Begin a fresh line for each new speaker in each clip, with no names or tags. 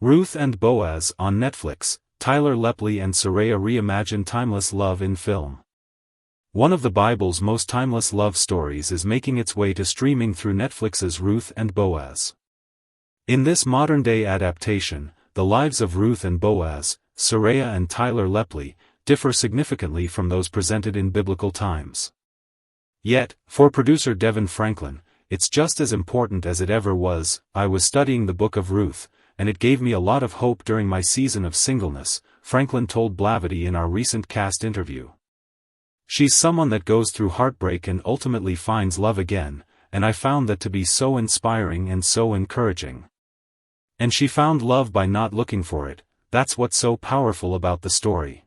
Ruth and Boaz on Netflix. Tyler Lepley and Serayah reimagine timeless love in film. One of the Bible's most timeless love stories is making its way to streaming through Netflix's Ruth and Boaz. In this modern-day adaptation, the lives of Ruth and Boaz, Serayah and Tyler Lepley, differ significantly from those presented in biblical times. Yet, for producer Devin Franklin, it's just as important as it ever was. I was studying the book of Ruth, and it gave me a lot of hope during my season of singleness, Franklin told Blavity in our recent cast interview. She's someone that goes through heartbreak and ultimately finds love again, and I found that to be so inspiring and so encouraging. And she found love by not looking for it. That's what's so powerful about the story.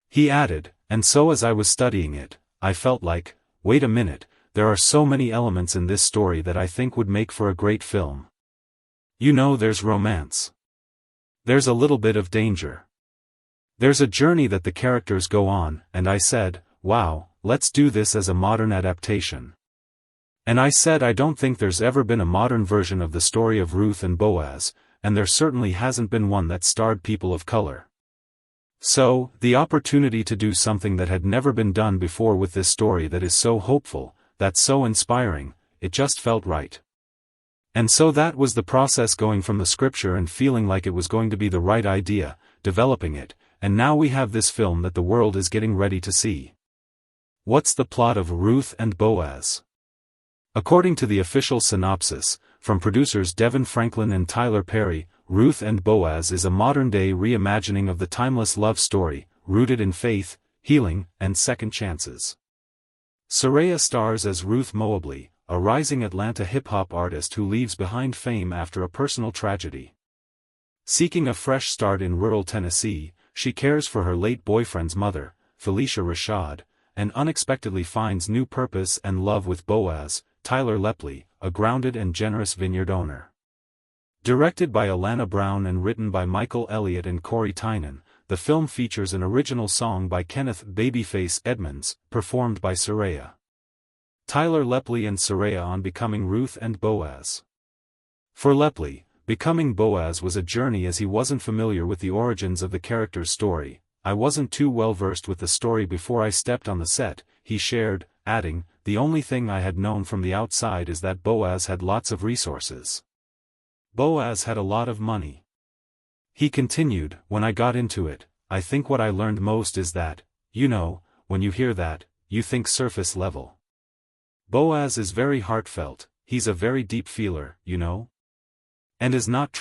He added, and so as I was studying it, I felt like, wait a minute, there are so many elements in this story that I think would make for a great film. You know, there's romance. There's a little bit of danger. There's a journey that the characters go on, and I said, wow, let's do this as a modern adaptation. And I said I don't think there's ever been a modern version of the story of Ruth and Boaz, and there certainly hasn't been one that starred people of color. So, the opportunity to do something that had never been done before with this story that is so hopeful, that's so inspiring, it just felt right. And so that was the process, going from the scripture and feeling like it was going to be the right idea, developing it, and now we have this film that the world is getting ready to see. What's the plot of Ruth and Boaz? According to the official synopsis, from producers Devin Franklin and Tyler Perry, Ruth and Boaz is a modern-day reimagining of the timeless love story, rooted in faith, healing, and second chances. Serayah stars as Ruth Moably, a rising Atlanta hip-hop artist who leaves behind fame after a personal tragedy. Seeking a fresh start in rural Tennessee, she cares for her late boyfriend's mother, Phylicia Rashad, and unexpectedly finds new purpose and love with Boaz, Tyler Lepley, a grounded and generous vineyard owner. Directed by Alana Brown and written by Michael Elliott and Corey Tynan, the film features an original song by Kenneth "Babyface" Edmonds, performed by Serayah. Tyler Lepley and Serayah on becoming Ruth and Boaz. For Lepley, becoming Boaz was a journey as he wasn't familiar with the origins of the character's story. I wasn't too well versed with the story before I stepped on the set, he shared, adding, the only thing I had known from the outside is that Boaz had lots of resources. Boaz had a lot of money. He continued, when I got into it, I think what I learned most is that, you know, when you hear that, you think surface level. Boaz is very heartfelt, he's a very deep feeler, you know? And is not